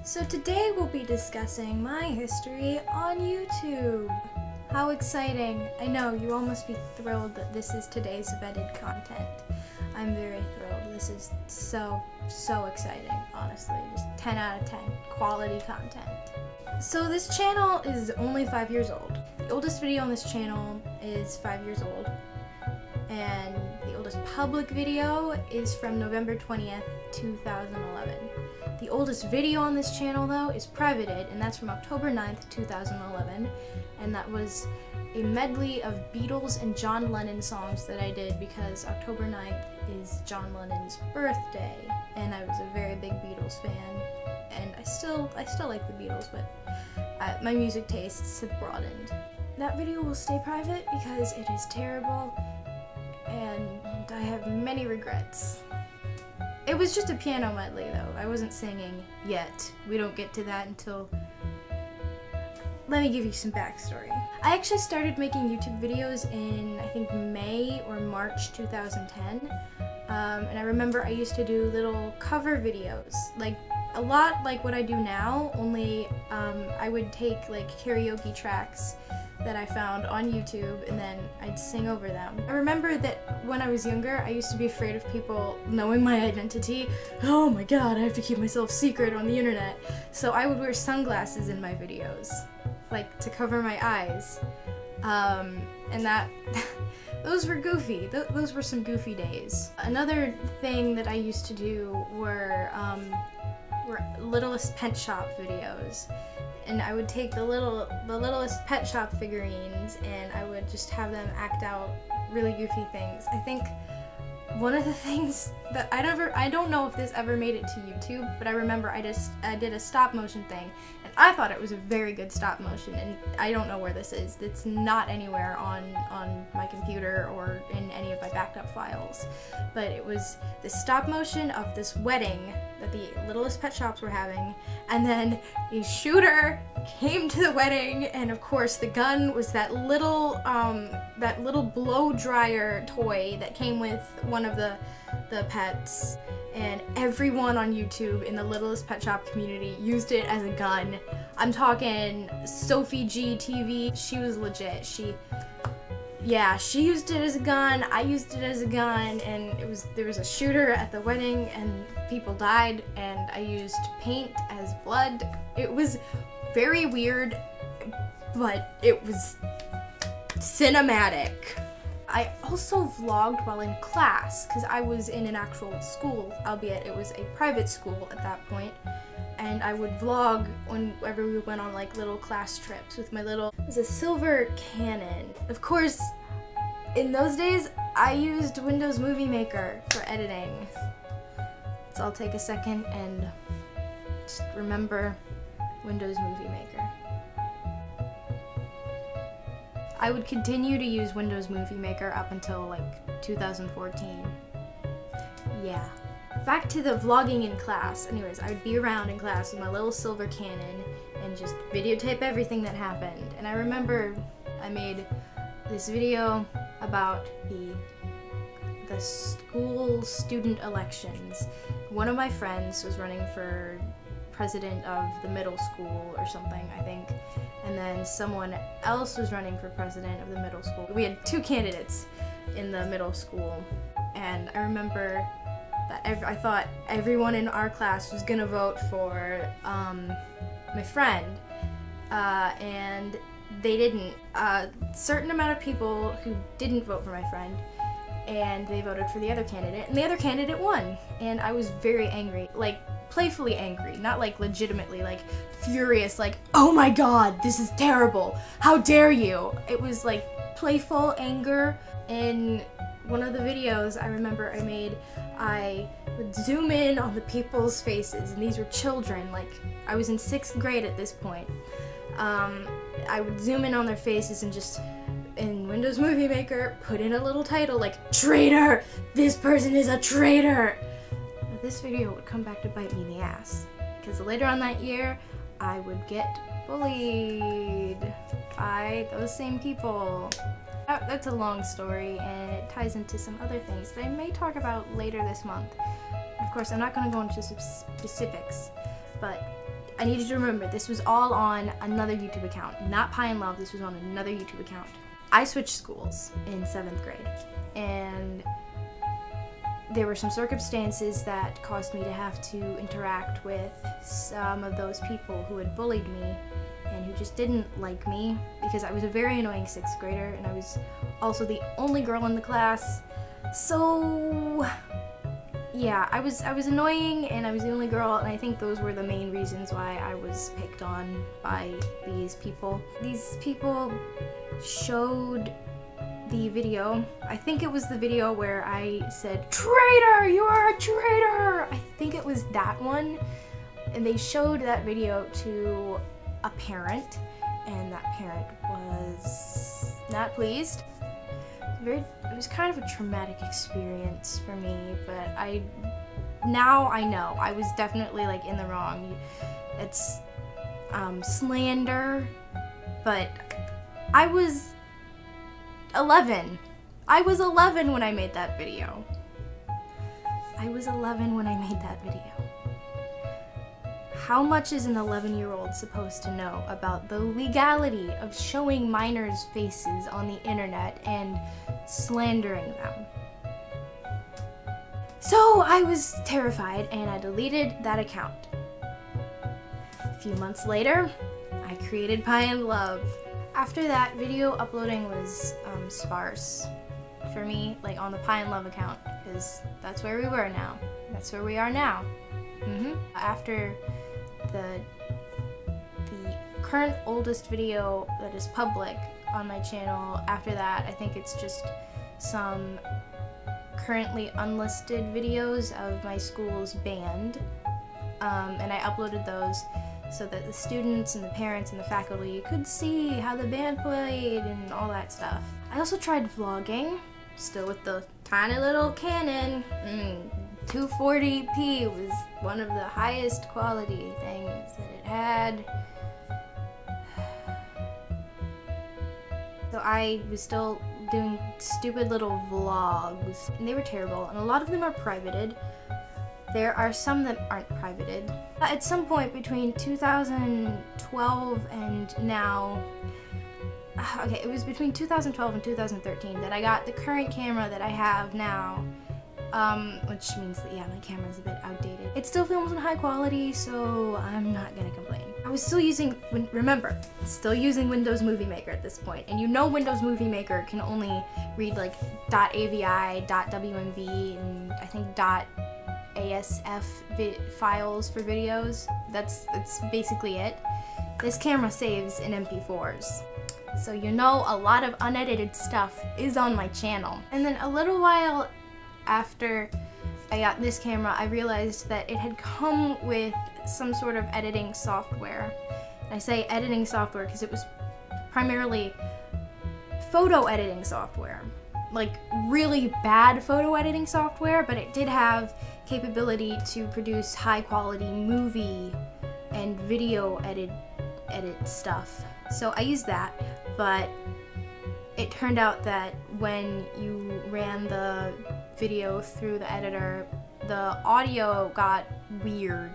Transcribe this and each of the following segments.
So today we'll be discussing my history on YouTube. How exciting. I know, you all must be thrilled that this is today's VEDID content. I'm very thrilled. This is so exciting, honestly. Just 10 out of 10 quality content. So this channel is only 5 years old. The oldest video on this channel is 5 years old. And the oldest public video is from November 20th, 2011. The oldest video on this channel, though, is privated, and that's from October 9th, 2011, and that was a medley of Beatles and John Lennon songs that I did because October 9th is John Lennon's birthday, and I was a very big Beatles fan, and I still like the Beatles, but my music tastes have broadened. That video will stay private because it is terrible, and I have many regrets. It was just a piano medley, though. I wasn't singing yet. We don't get to that until... Let me give you some backstory. I actually started making YouTube videos in, I think, May or March 2010. And I remember I used to do little cover videos, like a lot like what I do now, only I would take like karaoke tracks that I found on YouTube and then I'd sing over them. I remember that when I was younger, I used to be afraid of people knowing my identity. Oh my god, I have to keep myself secret on the internet. So I would wear sunglasses in my videos, like to cover my eyes. And that, those were goofy. Those were some goofy days. Another thing that I used to do were Littlest Pet Shop videos. And I would take the littlest pet shop figurines and I would just have them act out really goofy things. I think one of the things that I don't know if this ever made it to YouTube, but I remember I did a stop motion thing and I thought it was a very good stop motion, and I don't know where this is. It's not anywhere on my computer or in any of my backed up files. But it was the stop motion of this wedding that the Littlest Pet Shops were having, and then a shooter came to the wedding, and of course the gun was that little blow dryer toy that came with one of the pets, and everyone on YouTube in the Littlest Pet Shop community used it as a gun. I'm talking Sophie G TV. She was legit. She used it as a gun, I used it as a gun, and there was a shooter at the wedding and people died, and I used paint as blood. It was very weird, but it was cinematic. I also vlogged while in class, because I was in an actual school, albeit it was a private school at that point. And I would vlog whenever we went on like little class trips with my little... It was a silver Canon. Of course, in those days, I used Windows Movie Maker for editing. So I'll take a second and just remember Windows Movie Maker. I would continue to use Windows Movie Maker up until like 2014. Yeah. Back to the vlogging in class. Anyways, I'd be around in class with my little silver Canon and just videotape everything that happened. And I remember I made this video about the school student elections. One of my friends was running for president of the middle school or something, I think. And then someone else was running for president of the middle school. We had two candidates in the middle school. And I remember that I thought everyone in our class was gonna vote for my friend, and they didn't. A certain amount of people who didn't vote for my friend, and they voted for the other candidate, and the other candidate won. And I was very angry, like playfully angry, not like legitimately, like furious, like, oh my god, this is terrible, how dare you. It was like playful anger. In one of the videos I remember I would zoom in on the people's faces, and these were children, like I was in 6th grade at this point. I would zoom in on their faces and just, in Windows Movie Maker, put in a little title like, traitor! This person is a traitor! But this video would come back to bite me in the ass, because later on that year, I would get bullied by those same people. That's a long story, and it ties into some other things that I may talk about later this month. Of course, I'm not going to go into specifics, but I need you to remember, this was all on another YouTube account, not Pie and Love, this was on another YouTube account. I switched schools in 7th grade, and there were some circumstances that caused me to have to interact with some of those people who had bullied me and who just didn't like me because I was a very annoying 6th grader and I was also the only girl in the class. So yeah, I was annoying and I was the only girl, and I think those were the main reasons why I was picked on by these people. These people showed the video. I think it was the video where I said, "Traitor, you are a traitor!" I think it was that one. And they showed that video to a parent, and that parent was not pleased. It was kind of a traumatic experience for me, but now I know I was definitely like in the wrong. It's slander, but I was 11. I was 11 when I made that video. How much is an 11-year-old supposed to know about the legality of showing minors' faces on the internet and slandering them? So I was terrified and I deleted that account. A few months later, I created Pie and Love. After that, video uploading was sparse for me, like on the Pie and Love account, because that's where we were now. That's where we are now. After the current oldest video that is public on my channel, after that, I think it's just some currently unlisted videos of my school's band, and I uploaded those so that the students and the parents and the faculty could see how the band played and all that stuff. I also tried vlogging, still with the tiny little Canon. 240p was one of the highest quality things that it had. So I was still doing stupid little vlogs, and they were terrible, and a lot of them are privated. There are some that aren't privated. At some point between 2012 and now, okay, it was between 2012 and 2013 that I got the current camera that I have now, which means that, yeah, my camera's a bit outdated. It still films in high quality, so I'm not gonna complain. I was still using, remember, still using Windows Movie Maker at this point, and you know Windows Movie Maker can only read like .avi, .wmv, and I think .asf files for videos. That's basically it. This camera saves in MP4s. So you know a lot of unedited stuff is on my channel. And then a little while after I got this camera, I realized that it had come with some sort of editing software. And I say editing software because it was primarily photo editing software. Like really bad photo editing software, but it did have capability to produce high quality movie and video edit stuff. So I used that, but it turned out that when you ran the video through the editor, the audio got weird.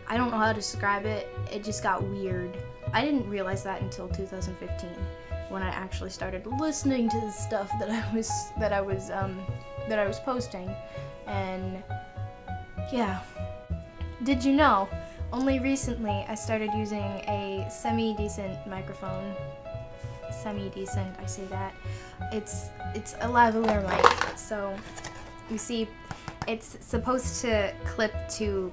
I don't know how to describe it, it just got weird. I didn't realize that until 2015, when I actually started listening to the stuff that I was posting, and yeah. Did you know? Only recently I started using a semi-decent microphone. Semi-decent, I say that. It's a lavalier mic, so you see, it's supposed to clip to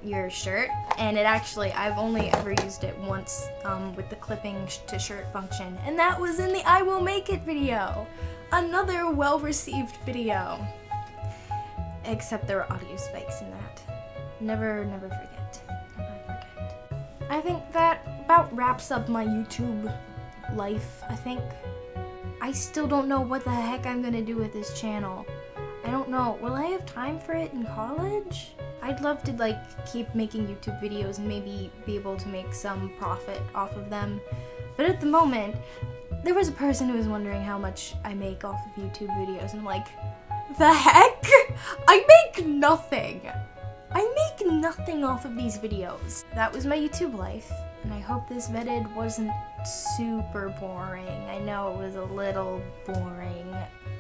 your shirt, and it actually, I've only ever used it once with the clipping to shirt function, and that was in the I Will Make It video. Another well-received video. Except there were audio spikes in that. Never forget. Never forget. I think that about wraps up my YouTube life, I think. I still don't know what the heck I'm gonna do with this channel. I don't know. Will I have time for it in college? I'd love to like keep making YouTube videos and maybe be able to make some profit off of them. But at the moment, there was a person who was wondering how much I make off of YouTube videos, and I'm like, the heck? I make nothing. I make nothing off of these videos. That was my YouTube life, and I hope this VEDID wasn't super boring. I know it was a little boring.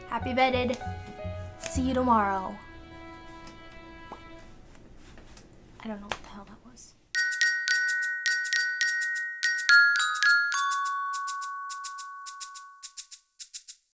Happy VEDID. See you tomorrow. I don't know.